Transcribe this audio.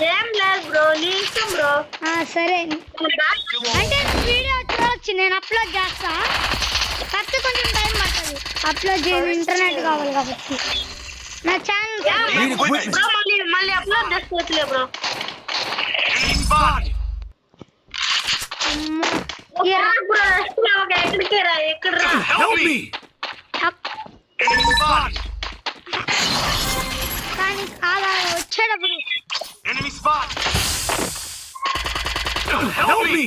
ఏం లేదు బ్రో, నీ ఇష్టం బ్రో. సరే అంటే వీడియో చూడొచ్చు, నేను అప్లోడ్ చేస్తా. కాకపోతే కొంచెం టైం పడుతుంది అప్లోడ్ చేయను, ఇంటర్నెట్ కావాలి కాబట్టి. నా ఛానల్ బ్రో మళ్ళీ అప్లోడ్ చేసుకోవచ్చులే బ్రో. ఎక్కడికి రా, ఎక్కడ రా. కానీ అలా వచ్చేటప్పుడు Enemy spot! Help me!